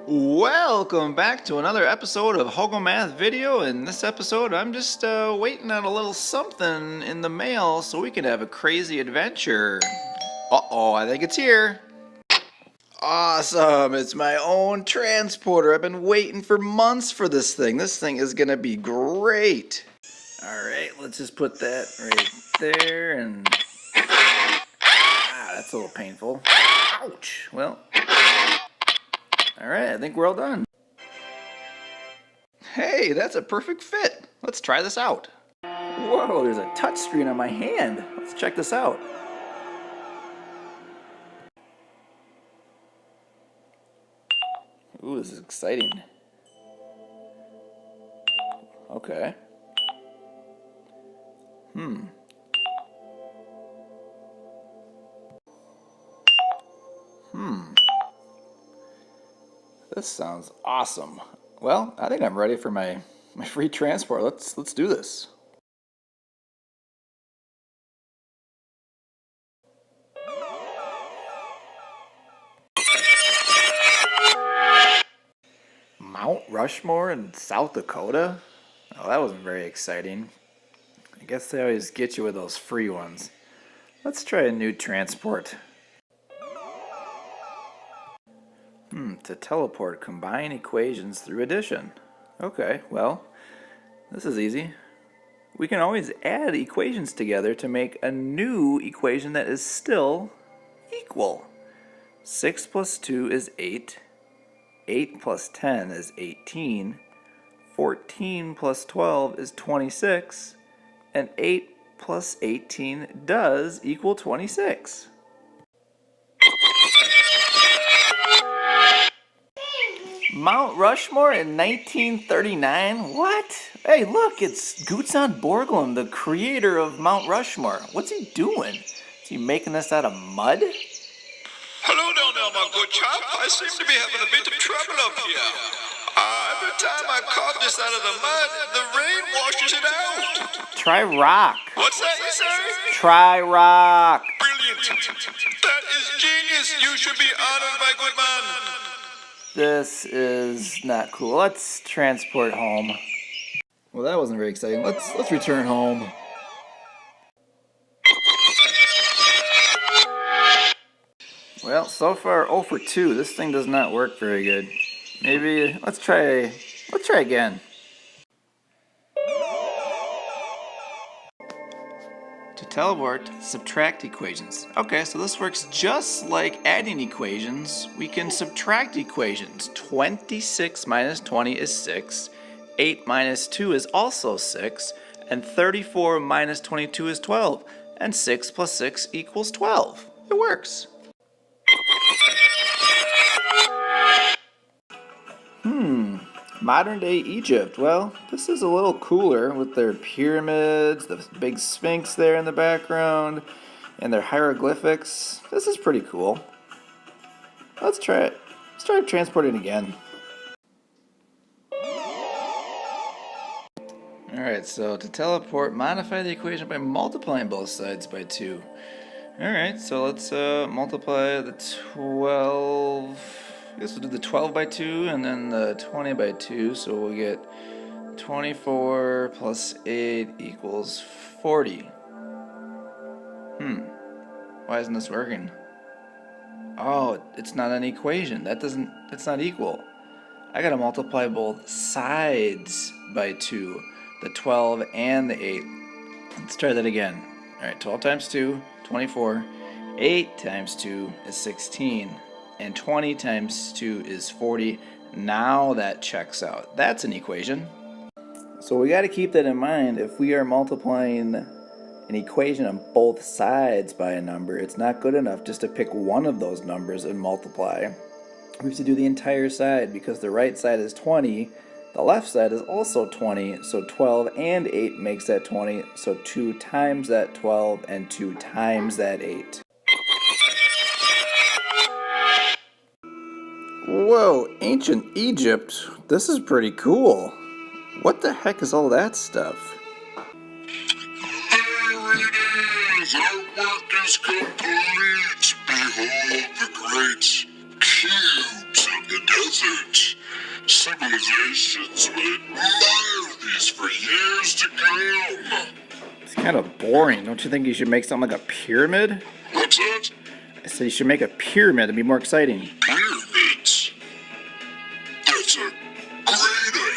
Welcome back to another episode of HaugoMATH video. In this episode, I'm just waiting on a little something in the mail so we can have a crazy adventure. Uh-oh, I think it's here. Awesome, it's my own transporter. I've been waiting for months for this thing. This thing is gonna be great. Alright, let's just put that right there and... that's a little painful. Ouch! Well... Alright, I think we're all done. Hey, that's a perfect fit. Let's try this out. Whoa, there's a touch screen on my hand. Let's check this out. Ooh, this is exciting. Okay. This sounds awesome. Well, I think I'm ready for my free transport. Let's do this. Mount Rushmore in South Dakota? Oh, that wasn't very exciting. I guess they always get you with those free ones. Let's try a new transport. To teleport, combine equations through addition. Okay, well, this is easy. We can always add equations together to make a new equation that is still equal. 6 plus 2 is 8. 8 plus 10 is 18. 14 plus 12 is 26. And 8 plus 18 does equal 26. Mount Rushmore in 1939? What? Hey, look, it's Gutzon Borglum, the creator of Mount Rushmore. What's he doing? Is he making this out of mud? Hello down there, my good chap. I seem to be having a bit of trouble up here. Every time I carve this out of the mud, the rain washes it out. Try rock. What's that you say? Try rock. Brilliant. That is genius. You should be honored, my good man. This is not cool. Let's transport home. Well, that wasn't very exciting. Let's return home. Well, so far 0 for 2. This thing does not work very good. Maybe let's try again. To teleport, subtract equations. Okay, so this works just like adding equations. We can subtract equations. 26 minus 20 is 6. 8 minus 2 is also 6. And 34 minus 22 is 12. And 6 plus 6 equals 12. It works. Modern day Egypt. Well, this is a little cooler with their pyramids, the big sphinx there in the background, and their hieroglyphics. This is pretty cool. Let's try it. Let's try transporting again. Alright, so to teleport, modify the equation by multiplying both sides by 2. Alright, so let's multiply the 12... I guess we'll do the 12 by 2 and then the 20 by 2, so we'll get 24 plus 8 equals 40. Why isn't this working? Oh, it's not an equation. It's not equal. I gotta multiply both sides by 2, the 12 and the 8. Let's try that again. Alright, 12 times 2, 24. 8 times 2 is 16. And 20 times 2 is 40. Now that checks out. That's an equation. So we got to keep that in mind. If we are multiplying an equation on both sides by a number, it's not good enough just to pick one of those numbers and multiply. We have to do the entire side because the right side is 20. The left side is also 20. So 12 and 8 makes that 20. So 2 times that 12 and 2 times that 8. Whoa, ancient Egypt. This is pretty cool. What the heck is all that stuff? There it is! Our work is complete! Behold the great cubes of the desert. Civilizations will admire these for years to come. It's kind of boring. Don't you think you should make something like a pyramid? What's that? I said you should make a pyramid. It'd be more exciting. Pyramids. That's a great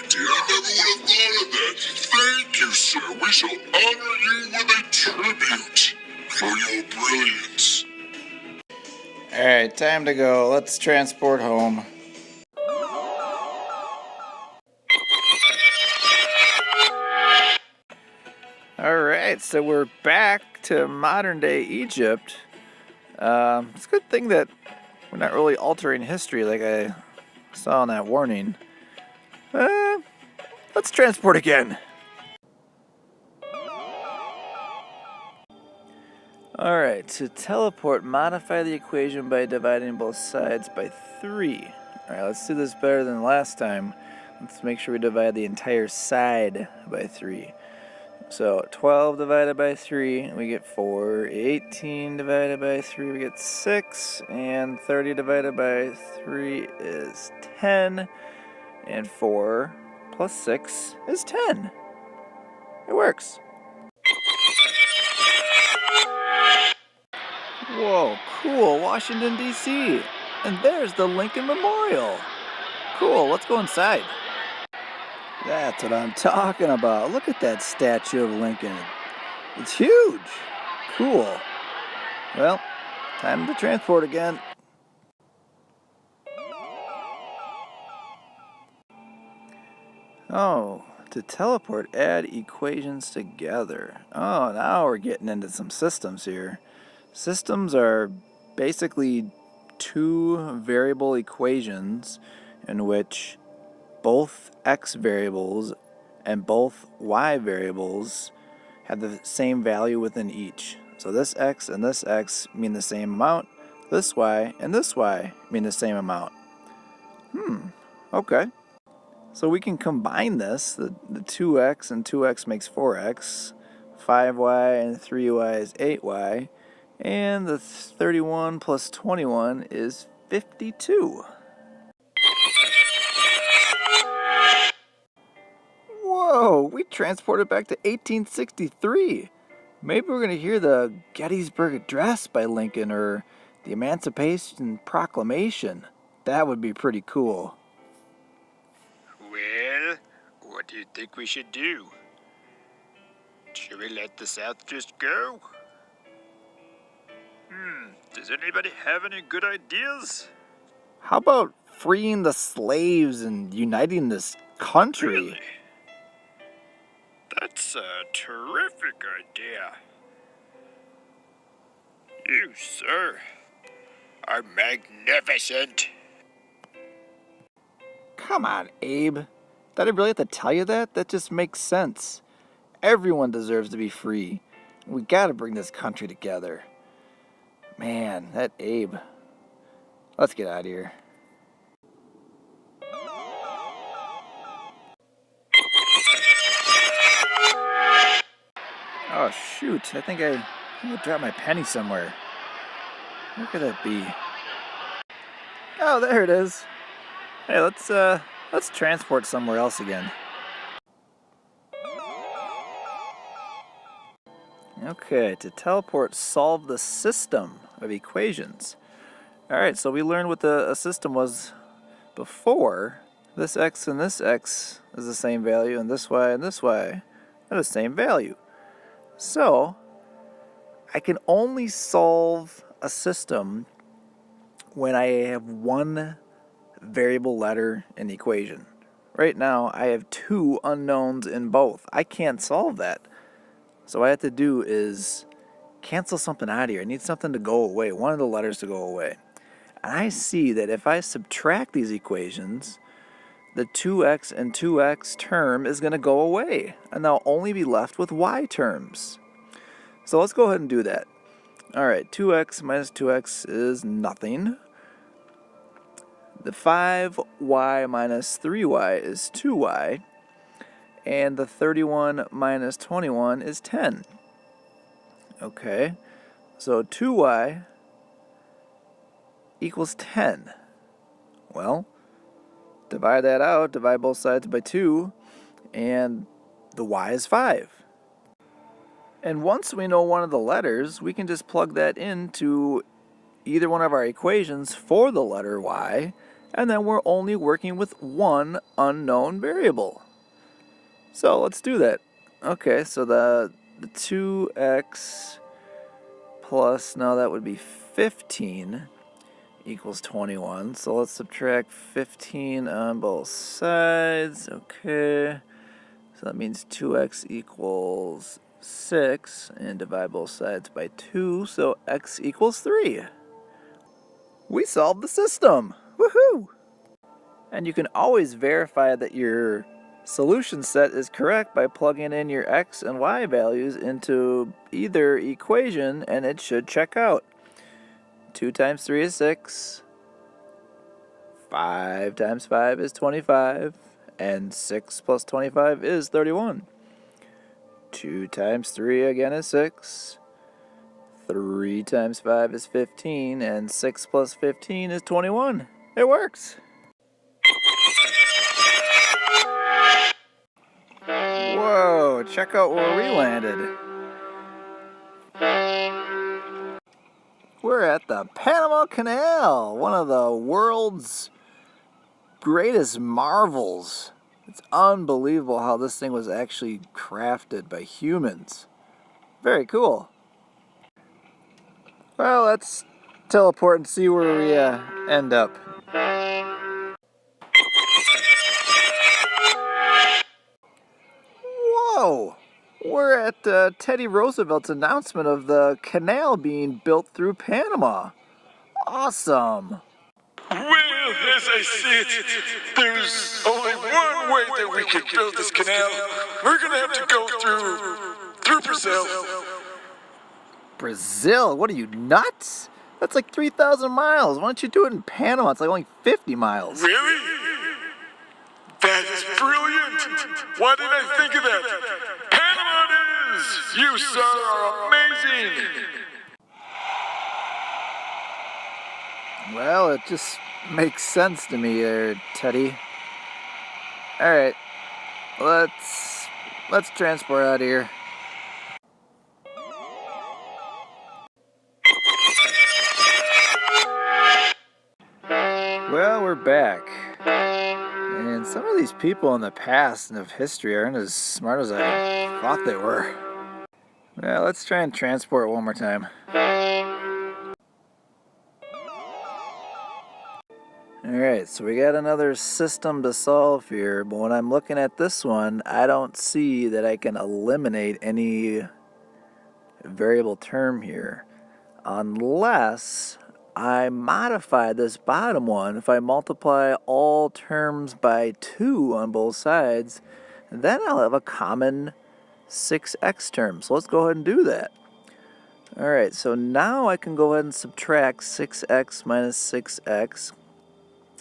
idea. I never would have thought of that. Thank you, sir. We shall honor you with a tribute for your brilliance. Alright, time to go. Let's transport home. Alright, so we're back to modern day Egypt. It's a good thing that we're not really altering history like I saw in that warning. Let's transport again. Alright, to teleport, modify the equation by dividing both sides by 3. Alright, let's do this better than last time. Let's make sure we divide the entire side by 3. So 12 divided by 3, we get 4. 18 divided by 3, we get 6. And 30 divided by 3 is 10. And 4 plus 6 is 10. It works. Whoa, cool, Washington, D.C. And there's the Lincoln Memorial. Cool, let's go inside. That's what I'm talking about. Look at that statue of Lincoln. It's huge. Cool. Well, time to transport again. Oh, to teleport, add equations together. Oh, now we're getting into some systems here. Systems are basically two variable equations in which both x variables and both y variables have the same value within each. So this x and this x mean the same amount. This y and this y mean the same amount. Okay. So we can combine this. The 2x and 2x makes 4x. 5y and 3y is 8y. And the 31 plus 21 is 52. Whoa, we transported back to 1863. Maybe we're going to hear the Gettysburg Address by Lincoln or the Emancipation Proclamation. That would be pretty cool. Well, what do you think we should do? Should we let the South just go? Does anybody have any good ideas? How about freeing the slaves and uniting this country? Really? That's a terrific idea. You, sir, are magnificent. Come on, Abe. Did I really have to tell you that? That just makes sense. Everyone deserves to be free. We gotta bring this country together. Man, that Abe. Let's get out of here. Oh shoot, I think I dropped my penny somewhere. Where could that be? Oh, there it is. Hey, let's transport somewhere else again. Okay, to teleport, solve the system of equations. Alright, so we learned what a system was before. This x and this x is the same value, and this y are the same value. So, I can only solve a system when I have one variable letter in the equation. Right now, I have two unknowns in both. I can't solve that. So what I have to do is cancel something out of here. I need something to go away, one of the letters to go away. And I see that if I subtract these equations, the 2x and 2x term is going to go away. And I'll only be left with y terms. So let's go ahead and do that. Alright, 2x minus 2x is nothing. The 5y minus 3y is 2y. And the 31 minus 21 is 10. Okay, so 2y equals 10. Well, divide that out, divide both sides by 2, and the y is 5. And once we know one of the letters, we can just plug that into either one of our equations for the letter y, and then we're only working with one unknown variable. So let's do that. Okay, so the 2x plus, now that would be 15, equals 21. So let's subtract 15 on both sides. Okay, so that means 2x equals 6, and divide both sides by 2, so x equals 3. We solved the system! Woohoo! And you can always verify that your solution set is correct by plugging in your x and y values into either equation, and it should check out. 2 times 3 is 6, 5 times 5 is 25, and 6 plus 25 is 31. 2 times 3 again is 6, 3 times 5 is 15, and 6 plus 15 is 21. It works! Whoa, check out where we landed. We're at the Panama Canal, one of the world's greatest marvels. It's unbelievable how this thing was actually crafted by humans. Very cool. Well, let's teleport and see where we end up. Whoa! We're at Teddy Roosevelt's announcement of the canal being built through Panama. Awesome! Well, as I said, there's only one way that we can build this canal. We're gonna have to go through Brazil. Brazil? What are you, nuts? That's like 3,000 miles. Why don't you do it in Panama? It's like only 50 miles. Really? That is brilliant! Why didn't I think of that? Panama it is! You, sir, are amazing! Well, it just makes sense to me there, Teddy. Alright, let's transport out of here. Well, we're back. And some of these people in the past and of history aren't as smart as I thought they were. Well, let's try and transport one more time. Alright, so we got another system to solve here, but when I'm looking at this one, I don't see that I can eliminate any variable term here. Unless I modify this bottom one. If I multiply all terms by 2 on both sides, then I'll have a common 6x term. So let's go ahead and do that. Alright, so now I can go ahead and subtract 6x minus 6x.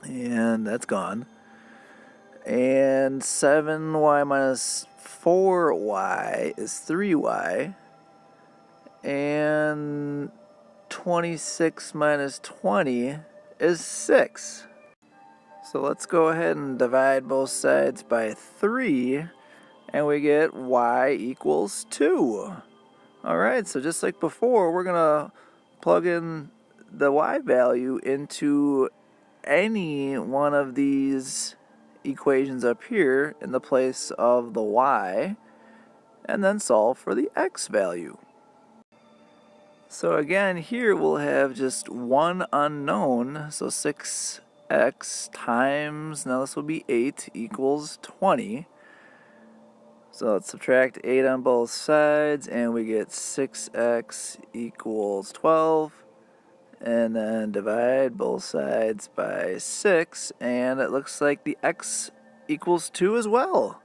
And that's gone. And 7y minus 4y is 3y. And 26 minus 20 is 6. So let's go ahead and divide both sides by 3, and we get y equals 2. Alright, so just like before, we're going to plug in the y value into any one of these equations up here in the place of the y, and then solve for the x value. So again, here we'll have just one unknown, so 6x times, now this will be 8, equals 20. So let's subtract 8 on both sides, and we get 6x equals 12. And then divide both sides by 6, and it looks like the x equals 2 as well.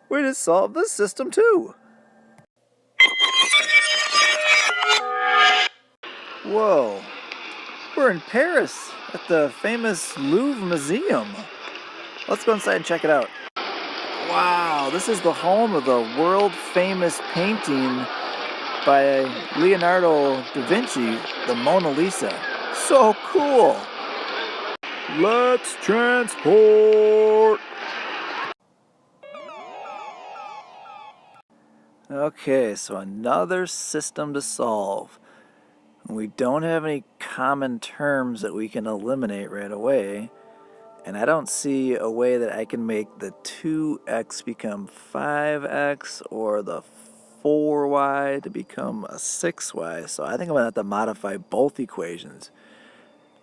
We just solved this system too. Whoa, we're in Paris at the famous Louvre Museum. Let's go inside and check it out. Wow, this is the home of the world famous painting by Leonardo da Vinci, the Mona Lisa. So cool! Let's transport! Okay, so another system to solve. We don't have any common terms that we can eliminate right away. And I don't see a way that I can make the 2x become 5x or the 4y to become a 6y. So I think I'm going to have to modify both equations.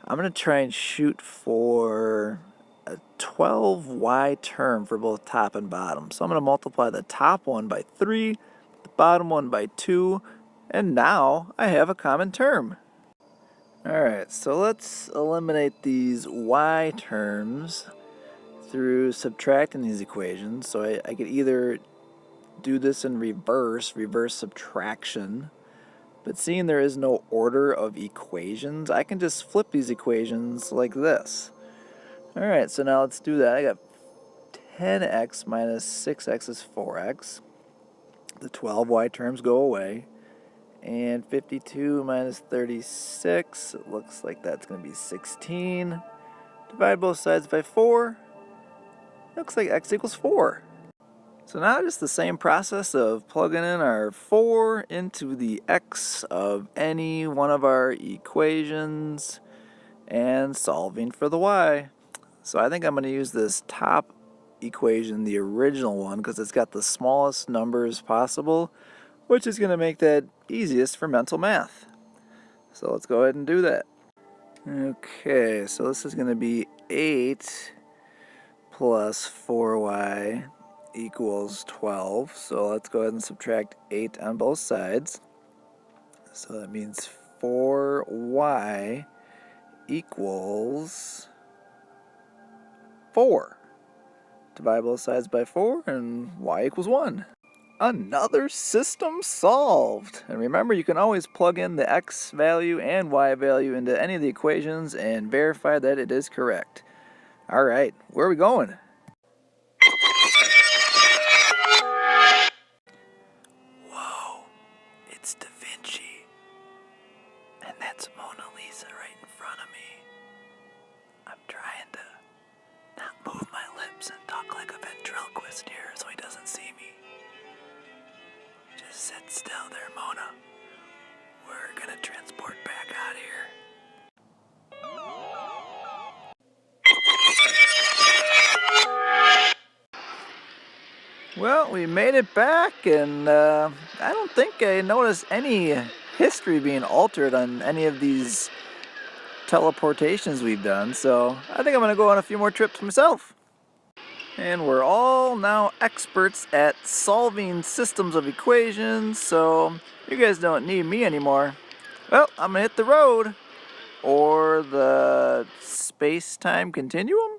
I'm going to try and shoot for a 12y term for both top and bottom. So I'm going to multiply the top one by 3, the bottom one by 2, and now I have a common term. Alright, so let's eliminate these y terms through subtracting these equations. So I could either do this in reverse subtraction, but seeing there is no order of equations, I can just flip these equations like this. Alright, so now let's do that. I got 10x minus 6x is 4x. The 12y terms go away. And 52 minus 36, it looks like that's going to be 16. Divide both sides by 4. Looks like x equals 4. So now just the same process of plugging in our 4 into the x of any one of our equations and solving for the y. So I think I'm going to use this top equation, the original one, because it's got the smallest numbers possible, which is going to make that easiest for mental math. So let's go ahead and do that. Okay, so this is going to be 8 plus 4y equals 12. So let's go ahead and subtract 8 on both sides. So that means 4y equals 4. Divide both sides by 4 and y equals 1. Another system solved! And remember, you can always plug in the x value and y value into any of the equations and verify that it is correct. Alright, where are we going? Whoa, it's Da Vinci. And that's Mona Lisa right in front of me. I'm trying to not move my lips and talk like a ventriloquist here so he doesn't see me. Just sit still there, Mona. We're gonna transport back out here. Well, we made it back, and I don't think I noticed any history being altered on any of these teleportations we've done, so I think I'm gonna go on a few more trips myself. And we're all now experts at solving systems of equations, so you guys don't need me anymore. Well, I'm gonna hit the road, or the space-time continuum.